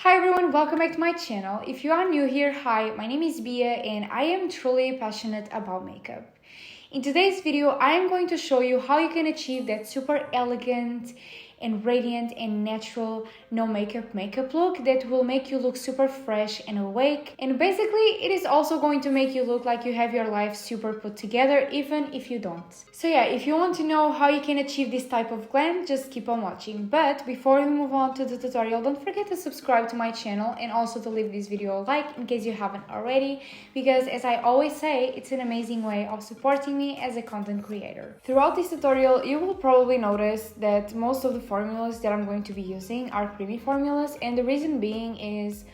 Hi everyone, welcome back to my channel. If you are new here, hi, my name is Bia and I am truly passionate about makeup. In today's video, I am going to show you how you can achieve that super elegant and radiant and natural no makeup look that will make you look super fresh and awake. And basically, it is also going to make you look like you have your life super put together, even if you don't. So yeah, if you want to know how you can achieve this type of glam, just keep on watching. But before we move on to the tutorial, don't forget to subscribe to my channel and also to leave this video a like in case you haven't already, because as I always say, it's an amazing way of supporting me as a content creator. Throughout this tutorial, you will probably notice that most of the formulas that I'm going to be using are creamy formulas, and the reason being is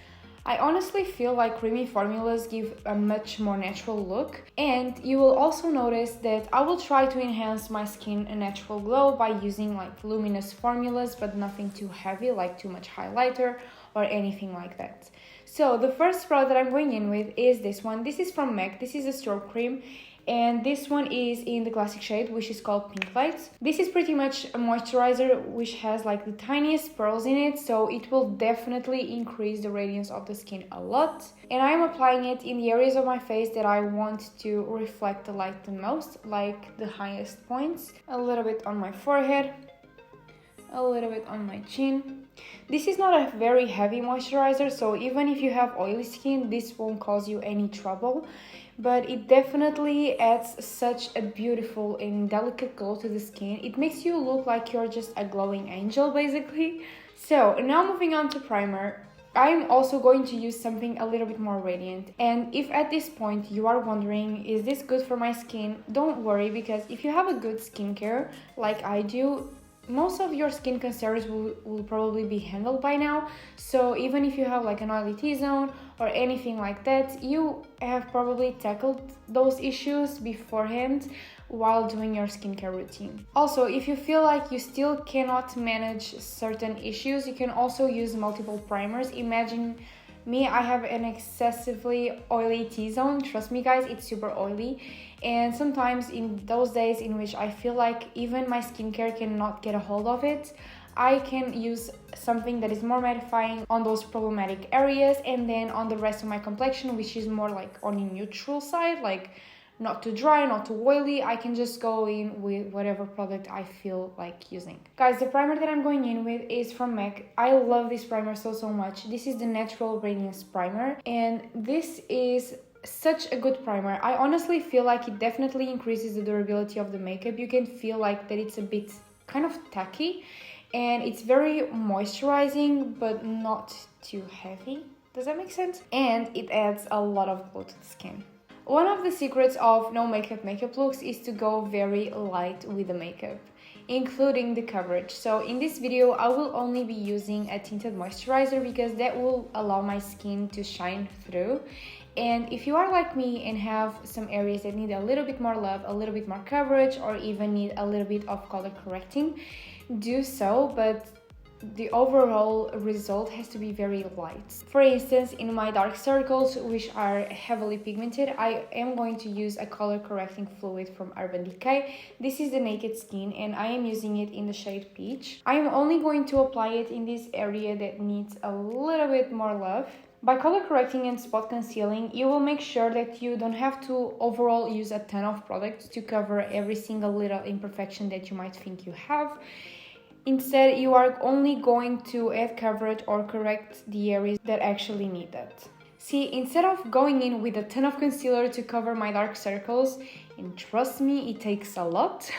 I honestly feel like creamy formulas give a much more natural look, and you will also notice that I will try to enhance my skin a natural glow by using like luminous formulas, but nothing too heavy like too much highlighter or anything like that. So the first product that I'm going in with is this one. This is from MAC. This is a strobe cream, and this one is in the classic shade, which is called Pink Light. This is pretty much a moisturizer which has like the tiniest pearls in it, so it will definitely increase the radiance of the skin a lot. And I'm applying it in the areas of my face that I want to reflect the light the most, like the highest points. A little bit on my forehead, a little bit on my chin. This is not a very heavy moisturizer, so even if you have oily skin, this won't cause you any trouble, but it definitely adds such a beautiful and delicate glow to the skin. It makes you look like you're just a glowing angel basically. So now moving on to primer, I'm also going to use something a little bit more radiant. And if at this point you are wondering, is this good for my skin? Don't worry, because if you have a good skincare like I do, most of your skin concerns will probably be handled by now. So even if you have like an oily T-zone or anything like that, you have probably tackled those issues beforehand while doing your skincare routine. Also, if you feel like you still cannot manage certain issues, you can also use multiple primers. Imagine me, I have an excessively oily T-zone. Trust me guys, it's super oily. And sometimes in those days in which I feel like even my skincare cannot get a hold of it, I can use something that is more mattifying on those problematic areas, and then on the rest of my complexion, which is more like on the neutral side, like not too dry, not too oily, I can just go in with whatever product I feel like using. Guys, the primer that I'm going in with is from MAC. I love this primer so much. This is the Natural Radiance Primer, and this is such a good primer. I honestly feel like it definitely increases the durability of the makeup. You can feel like that it's a bit kind of tacky, and it's very moisturizing but not too heavy. Does that make sense? And it adds a lot of glow to the skin. One of the secrets of no makeup looks is to go very light with the makeup, including the coverage. So in this video, I will only be using a tinted moisturizer because that will allow my skin to shine through. And if you are like me and have some areas that need a little bit more love, a little bit more coverage, or even need a little bit of color correcting, do so, but the overall result has to be very light. For instance, in my dark circles, which are heavily pigmented, I am going to use a color correcting fluid from Urban Decay. This is the Naked Skin, and I am using it in the shade Peach. I am only going to apply it in this area that needs a little bit more love. By color correcting and spot concealing, you will make sure that you don't have to overall use a ton of products to cover every single little imperfection that you might think you have. Instead, you are only going to add coverage or correct the areas that actually need that. See, instead of going in with a ton of concealer to cover my dark circles, and trust me, it takes a lot,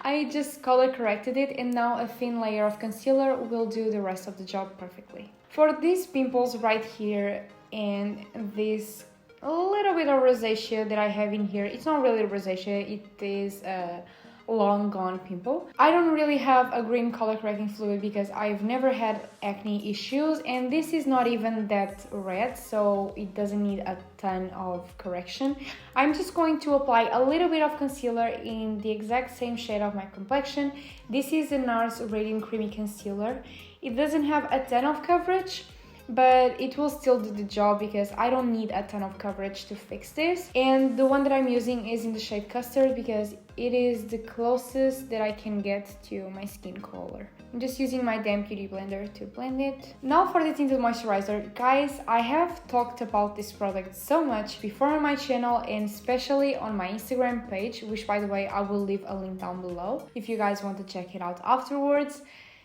I just color corrected it, and now a thin layer of concealer will do the rest of the job perfectly. For these pimples right here and this little bit of rosacea that I have in here, it's not really rosacea, it is a long gone pimple. I don't really have a green color correcting fluid because I've never had acne issues, and this is not even that red, so it doesn't need a ton of correction. I'm just going to apply a little bit of concealer in the exact same shade of my complexion. This is the Nars Radiant Creamy Concealer. It doesn't have a ton of coverage, but it will still do the job because I don't need a ton of coverage to fix this. And the one that I'm using is in the shade Custard because it is the closest that I can get to my skin color. I'm just using my damn beauty blender to blend it. Now for the Tinted Moisturizer. Guys, I have talked about this product so much before on my channel and especially on my Instagram page, which by the way, I will leave a link down below if you guys want to check it out afterwards.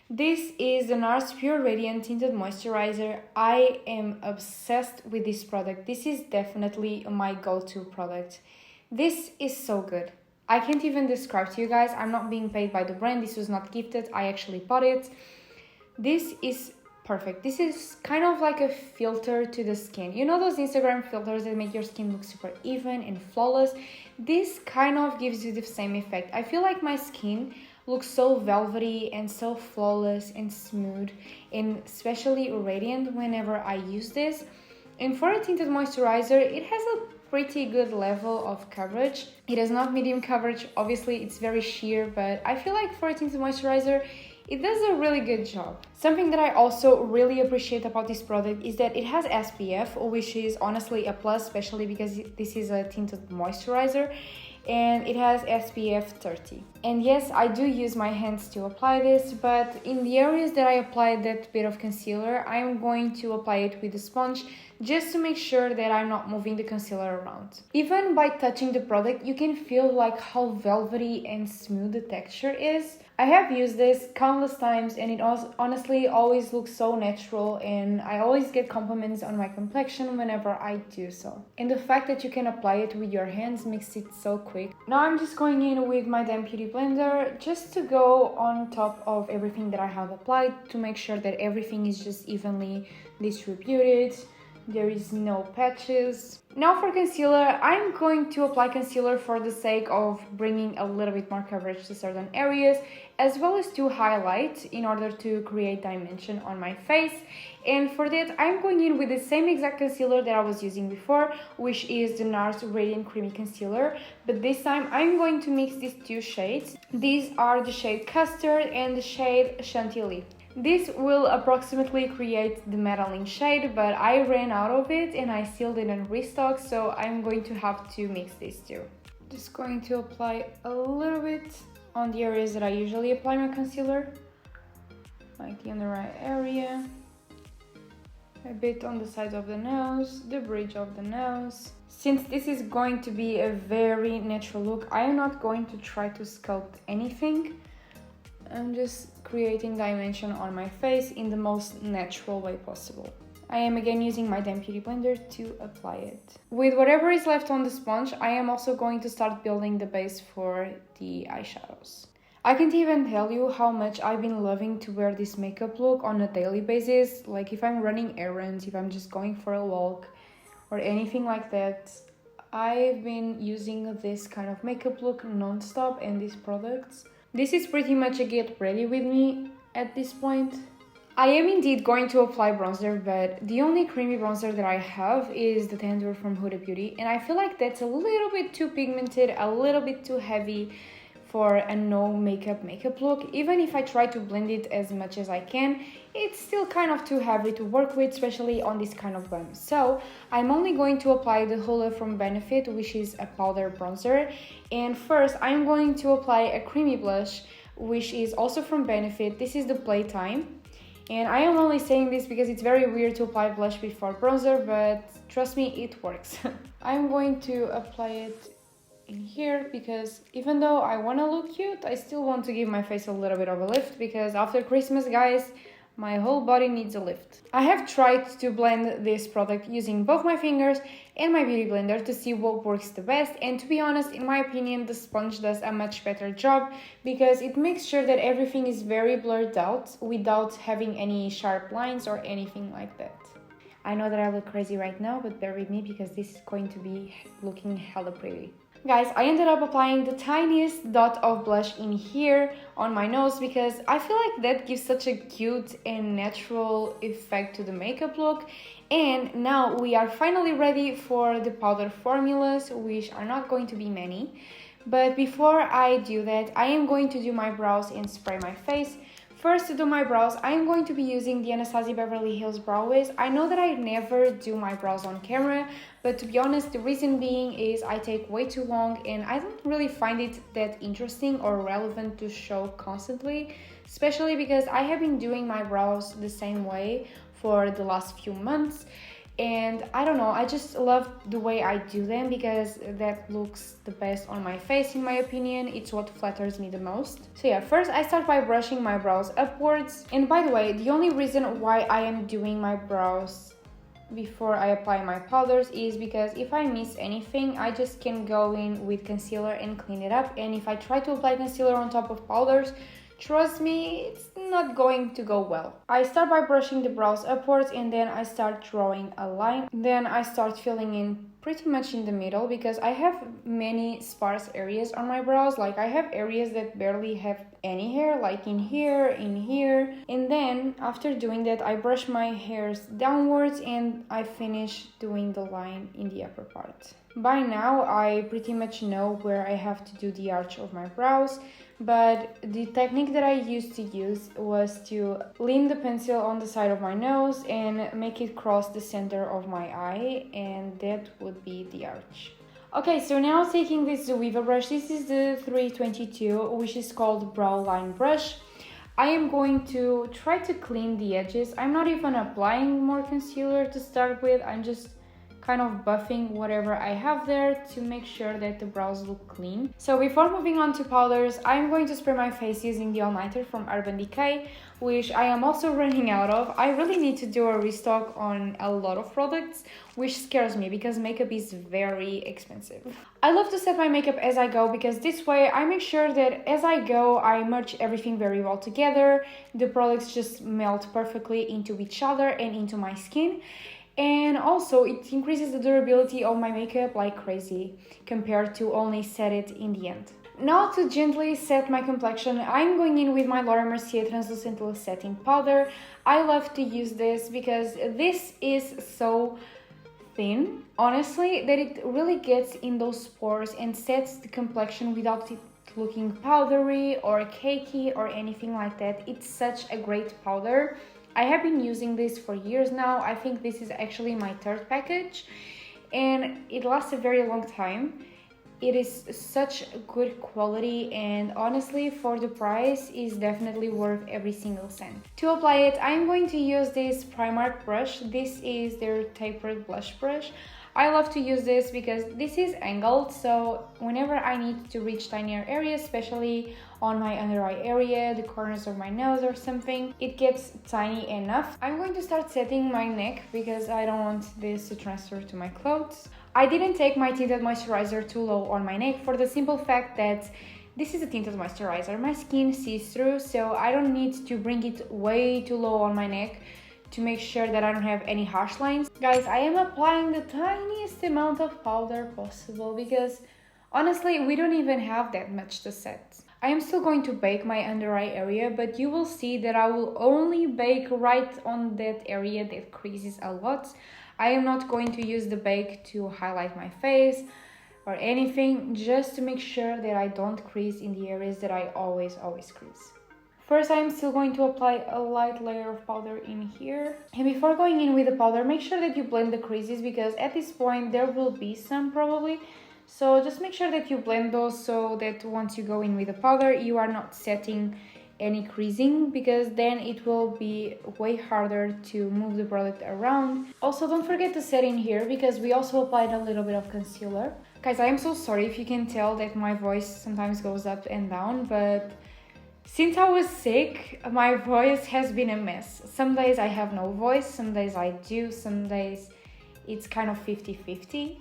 This is the Nars Pure Radiant Tinted Moisturizer. I am obsessed with this product. This is definitely my go-to product. This is so good. I can't even describe to you guys. I'm not being paid by the brand. This was not gifted. I actually bought it. This is perfect. This is kind of like a filter to the skin. You know those Instagram filters that make your skin look super even and flawless? This kind of gives you the same effect. I feel like my skin looks so velvety and so flawless and smooth and especially radiant whenever I use this. And for a tinted moisturizer, it has a pretty good level of coverage. It is not medium coverage, obviously it's very sheer, but I feel like for a tinted moisturizer, it does a really good job. Something that I also really appreciate about this product is that it has SPF, which is honestly a plus, especially because this is a tinted moisturizer, and it has SPF 30. And yes, I do use my hands to apply this, but in the areas that I applied that bit of concealer, I'm going to apply it with a sponge just to make sure that I'm not moving the concealer around. Even by touching the product, you can feel like how velvety and smooth the texture is. I have used this countless times and it honestly always looks so natural, and I always get compliments on my complexion whenever I do so. And the fact that you can apply it with your hands makes it so quick. Now I'm just going in with my damn beauty blender just to go on top of everything that I have applied to make sure that everything is just evenly distributed. There is no patches. Now for concealer, I'm going to apply concealer for the sake of bringing a little bit more coverage to certain areas, as well as to highlight in order to create dimension on my face. And for that, I'm going in with the same exact concealer that I was using before, which is the Nars Radiant Creamy Concealer. But this time, I'm going to mix these two shades. These are the shade Custard and the shade Chantilly. This will approximately create the Madeline shade, but I ran out of it and I still didn't restock, so I'm going to have to mix these two. Just going to apply a little bit on the areas that I usually apply my concealer, like the under eye area, a bit on the sides of the nose, the bridge of the nose. Since this is going to be a very natural look, I am not going to try to sculpt anything. I'm just creating dimension on my face in the most natural way possible. I am again using my damn beauty blender to apply it. With whatever is left on the sponge, I am also going to start building the base for the eyeshadows. I can't even tell you how much I've been loving to wear this makeup look on a daily basis. Like if I'm running errands, if I'm just going for a walk or anything like that, I've been using this kind of makeup look non-stop and these products. This is pretty much a get ready with me at this point. I am indeed going to apply bronzer, but the only creamy bronzer that I have is the Tender from Huda Beauty, and I feel like that's a little bit too pigmented, a little bit too heavy for a no makeup look. Even if I try to blend it as much as I can, it's still kind of too heavy to work with, especially on this kind of bum. So I'm only going to apply the Hoola from Benefit, which is a powder bronzer. And first I'm going to apply a creamy blush, which is also from Benefit. This is the Playtime. And I am only saying this because it's very weird to apply blush before bronzer, but trust me, it works. I'm going to apply it in here because even though I want to look cute, I still want to give my face a little bit of a lift because after Christmas, guys, my whole body needs a lift. I have tried to blend this product using both my fingers and my beauty blender to see what works the best, and to be honest, in my opinion, the sponge does a much better job because it makes sure that everything is very blurred out without having any sharp lines or anything like that. I know that I look crazy right now, but bear with me because this is going to be looking hella pretty. Guys, I ended up applying the tiniest dot of blush in here on my nose because I feel like that gives such a cute and natural effect to the makeup look. And now we are finally ready for the powder formulas, which are not going to be many. But before I do that, I am going to do my brows and spray my face. First, to do my brows, I am going to be using the Anastasia Beverly Hills Brow Wiz. I know that I never do my brows on camera, but to be honest, the reason being is I take way too long and I don't really find it that interesting or relevant to show constantly. especially because I have been doing my brows the same way for the last few months. And I don't know, I just love the way I do them because that looks the best on my face in my opinion. It's what flatters me the most. So yeah, first I start by brushing my brows upwards. And by the way, the only reason why I am doing my brows before I apply my powders is because if I miss anything, I just can go in with concealer and clean it up. And if I try to apply concealer on top of powders, trust me, it's not going to go well. I start by brushing the brows upwards and then I start drawing a line. Then I start filling in pretty much in the middle because I have many sparse areas on my brows. Like I have areas that barely have any hair, like in here. And then after doing that, I brush my hairs downwards and I finish doing the line in the upper part. By now, I pretty much know where I have to do the arch of my brows. But the technique that I used to use was to lean the pencil on the side of my nose and make it cross the center of my eye, and that would be the arch. Okay, so now taking this dewy brush, this is the 322, which is called Brow Line Brush. I am going to try to clean the edges. I'm not even applying more concealer to start with, I'm just kind of buffing whatever I have there to make sure that the brows look clean. So before moving on to powders, I'm going to spray my face using the All Nighter from Urban Decay, which I am also running out of. I really need to do a restock on a lot of products, which scares me because makeup is very expensive. I love to set my makeup as I go because this way I make sure that as I go, I merge everything very well together. The products just melt perfectly into each other and into my skin. And also it increases the durability of my makeup like crazy compared to only set it in the end. Now to gently set my complexion, I'm going in with my Laura Mercier Translucent Setting Powder. I love to use this because this is so thin, honestly, that it really gets in those pores and sets the complexion without it looking powdery or cakey or anything like that. It's such a great powder. I have been using this for years now. I think this is actually my third package and it lasts a very long time. It is such good quality and honestly for the price is definitely worth every single cent. To apply it, I'm going to use this Primark brush. This is their tapered blush brush. I love to use this because this is angled, so whenever I need to reach tinier areas, especially on my under eye area, the corners of my nose or something, it gets tiny enough. I'm going to start setting my neck because I don't want this to transfer to my clothes. I didn't take my Tinted Moisturizer too low on my neck for the simple fact that this is a tinted moisturizer. My skin sees through, so I don't need to bring it way too low on my neck to make sure that I don't have any harsh lines. Guys, I am applying the tiniest amount of powder possible because honestly, we don't even have that much to set. I am still going to bake my under eye area, but you will see that I will only bake right on that area that creases a lot. I am not going to use the bake to highlight my face or anything, just to make sure that I don't crease in the areas that I always crease. First, I'm still going to apply a light layer of powder in here. And before going in with the powder, make sure that you blend the creases because at this point there will be some probably. So just make sure that you blend those so that once you go in with the powder, you are not setting any creasing because then it will be way harder to move the product around. Also, don't forget to set in here because we also applied a little bit of concealer. Guys, I am so sorry if you can tell that my voice sometimes goes up and down, but since I was sick, my voice has been a mess. Some days I have no voice, some days I do, some days it's kind of 50-50.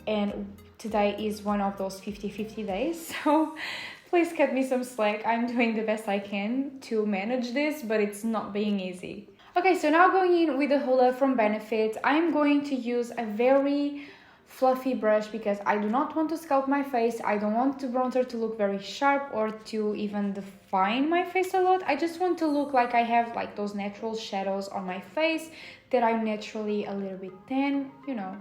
And today is one of those 50-50 days, so please cut me some slack. I'm doing the best I can to manage this, but it's not being easy. Okay, so now going in with the Hoola from Benefit, I'm going to use a very fluffy brush because I do not want to sculpt my face. I don't want the bronzer to look very sharp or to even define my face a lot. I just want to look like I have like those natural shadows on my face, that I'm naturally a little bit tan, you know,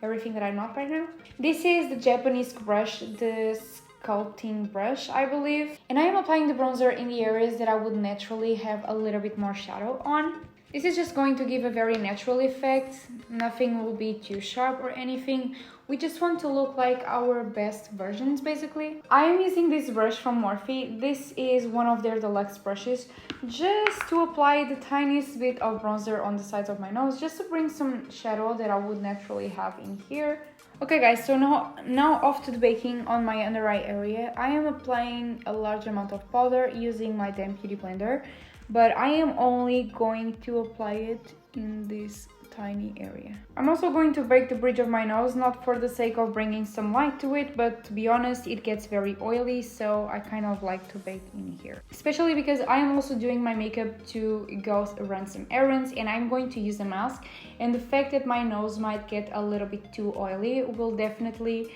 everything that I'm not right now. This is the Japanese brush, the sculpting brush, I believe. And I am applying the bronzer in the areas that I would naturally have a little bit more shadow on. This is just going to give a very natural effect. Nothing will be too sharp or anything. We just want to look like our best versions, basically. I am using this brush from Morphe. This is one of their deluxe brushes, just to apply the tiniest bit of bronzer on the sides of my nose, just to bring some shadow that I would naturally have in here. Okay guys, so now off to the baking on my under eye area. I am applying a large amount of powder using my damp beauty blender, but I am only going to apply it in this tiny area. I'm also going to bake the bridge of my nose, not for the sake of bringing some light to it, but to be honest, it gets very oily, so I kind of like to bake in here. Especially because I am also doing my makeup to go run some errands and I'm going to use a mask, and the fact that my nose might get a little bit too oily will definitely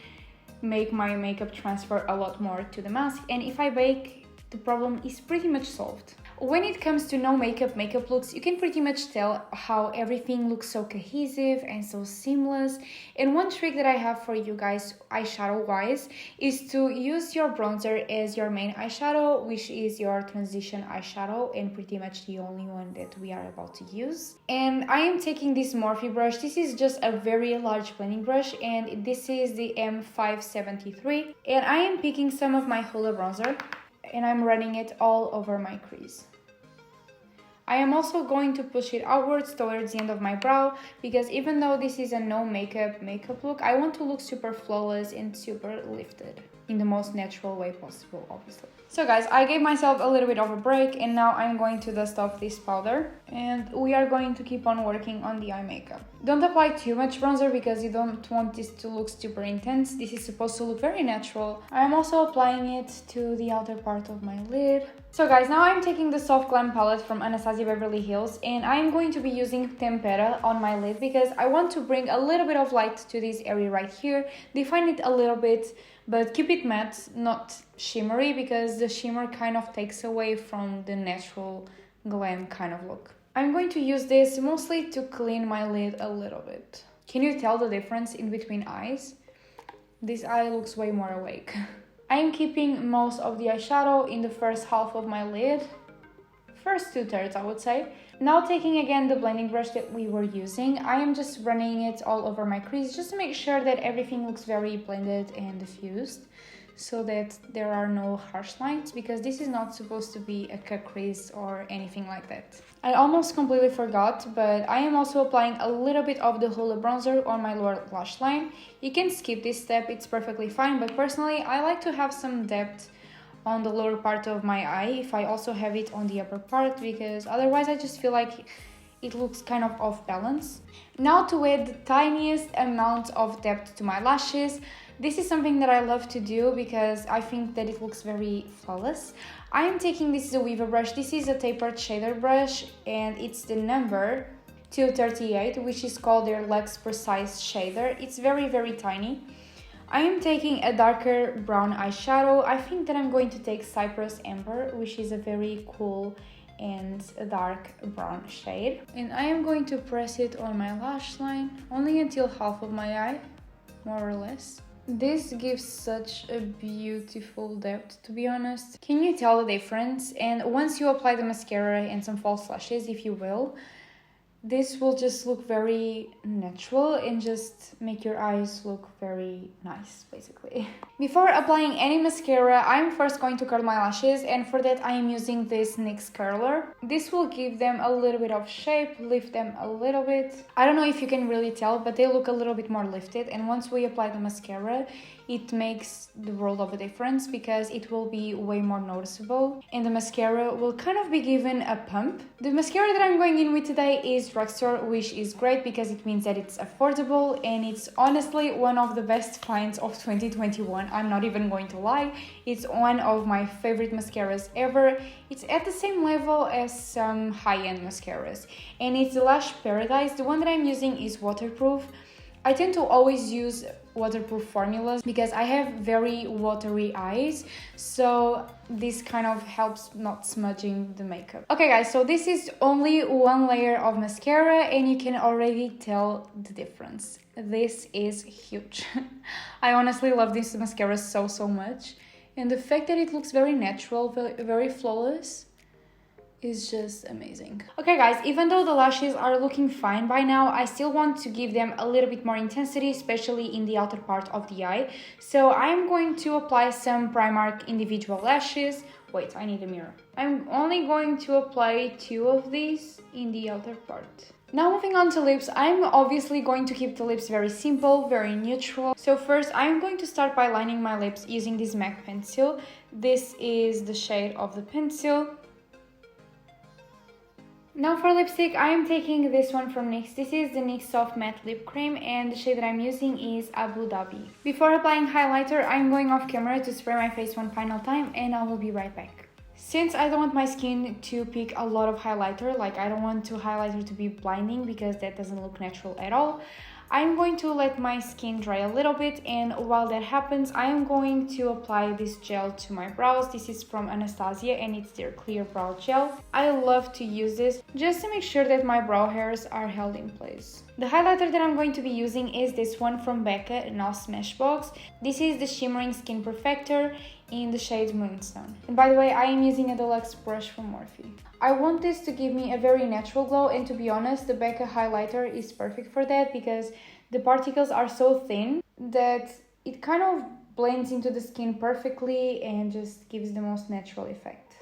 make my makeup transfer a lot more to the mask, and if I bake, the problem is pretty much solved. When it comes to no makeup looks, you can pretty much tell how everything looks so cohesive and so seamless. And one trick that I have for you guys eyeshadow wise is to use your bronzer as your main eyeshadow, which is your transition eyeshadow and pretty much the only one that we are about to use. And I am taking this Morphe brush. This is just a very large blending brush and this is the M573, and I am picking some of my Hoola bronzer and I'm running it all over my crease. I am also going to push it outwards towards the end of my brow, because even though this is a no makeup look, I want to look super flawless and super lifted in the most natural way possible, obviously. So guys, I gave myself a little bit of a break and now I'm going to dust off this powder and we are going to keep on working on the eye makeup. Don't apply too much bronzer because you don't want this to look super intense. This is supposed to look very natural. I am also applying it to the outer part of my lid. So guys, now I'm taking the Soft Glam palette from Anastasia Beverly Hills and I'm going to be using Tempera on my lid because I want to bring a little bit of light to this area right here, define it a little bit, but keep it matte, not shimmery, because the shimmer kind of takes away from the natural glam kind of look. I'm going to use this mostly to clean my lid a little bit. Can you tell the difference in between eyes? This eye looks way more awake. I am keeping most of the eyeshadow in the first half of my lid. First 2/3, I would say. Now taking again the blending brush that we were using, I am just running it all over my crease just to make sure that everything looks very blended and diffused, so that there are no harsh lines, because this is not supposed to be a cut crease or anything like that. I almost completely forgot, but I am also applying a little bit of the Hoola bronzer on my lower lash line. You can skip this step, it's perfectly fine, but personally I like to have some depth on the lower part of my eye if I also have it on the upper part, because otherwise I just feel like it looks kind of off balance. Now to add the tiniest amount of depth to my lashes. This is something that I love to do because I think that it looks very flawless. I am taking this Zoeva brush. This is a tapered shader brush and it's the number 238, which is called their Luxe Precise Shader. It's very, very tiny. I am taking a darker brown eyeshadow. I think that I'm going to take Cypress Amber, which is a very cool and a dark brown shade. And I am going to press it on my lash line, only until half of my eye, more or less. This gives such a beautiful depth, to be honest. Can you tell the difference? And once you apply the mascara and some false lashes, if you will, this will just look very natural and just make your eyes look very nice, basically. Before applying any mascara, I'm first going to curl my lashes, and for that I am using this NYX curler. This will give them a little bit of shape, lift them a little bit. I don't know if you can really tell, but they look a little bit more lifted, and once we apply the mascara, it makes the world of a difference because it will be way more noticeable and the mascara will kind of be given a pump. The mascara that I'm going in with today is Drugstore, which is great because it means that it's affordable and it's honestly one of the best finds of 2021. I'm not even going to lie. It's one of my favorite mascaras ever. It's at the same level as some high-end mascaras, and it's the Lash Paradise. The one that I'm using is waterproof. I tend to always use waterproof formulas because I have very watery eyes, so this kind of helps not smudging the makeup. Okay guys, so this is only one layer of mascara and you can already tell the difference. This is huge. I honestly love this mascara so much, and the fact that it looks very natural, very flawless, is just amazing. Okay guys, even though the lashes are looking fine by now, I still want to give them a little bit more intensity, especially in the outer part of the eye. So I'm going to apply some Primark individual lashes. Wait, I need a mirror. I'm only going to apply 2 of these in the outer part. Now moving on to lips, I'm obviously going to keep the lips very simple, very neutral. So first I'm going to start by lining my lips using this MAC pencil. This is the shade of the pencil. Now for lipstick, I am taking this one from NYX. This is the NYX Soft Matte Lip Cream and the shade that I'm using is Abu Dhabi. Before applying highlighter, I'm going off camera to spray my face one final time and I will be right back. Since I don't want my skin to pick a lot of highlighter, like I don't want highlighter to be blinding because that doesn't look natural at all, I'm going to let my skin dry a little bit, and while that happens, I am going to apply this gel to my brows. This is from Anastasia and it's their clear brow gel. I love to use this just to make sure that my brow hairs are held in place. The highlighter that I'm going to be using is this one from Becca, now Smashbox. This is the Shimmering Skin Perfector in the shade Moonstone. And by the way, I am using a deluxe brush from Morphe. I want this to give me a very natural glow, and to be honest, the Becca highlighter is perfect for that because the particles are so thin that it kind of blends into the skin perfectly and just gives the most natural effect.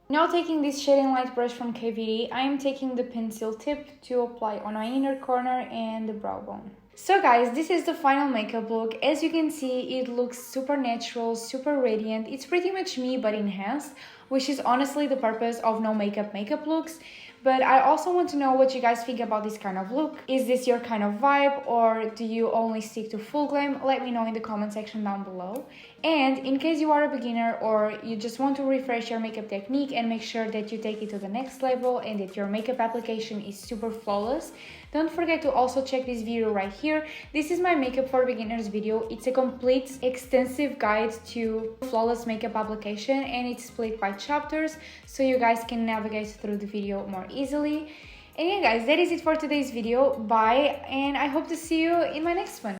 Now taking this shading light brush from KVD, I am taking the pencil tip to apply on my inner corner and the brow bone. So guys, this is the final makeup look. As you can see, it looks super natural, super radiant. It's pretty much me but enhanced, which is honestly the purpose of no makeup looks. But I also want to know what you guys think about this kind of look. Is this your kind of vibe, or do you only stick to full glam? Let me know in the comment section down below. And in case you are a beginner or you just want to refresh your makeup technique and make sure that you take it to the next level and that your makeup application is super flawless, don't forget to also check this video right here. This is my makeup for beginners video. It's a complete extensive guide to flawless makeup application and it's split by chapters so you guys can navigate through the video more easily. And yeah guys, that is it for today's video. Bye, and I hope to see you in my next one.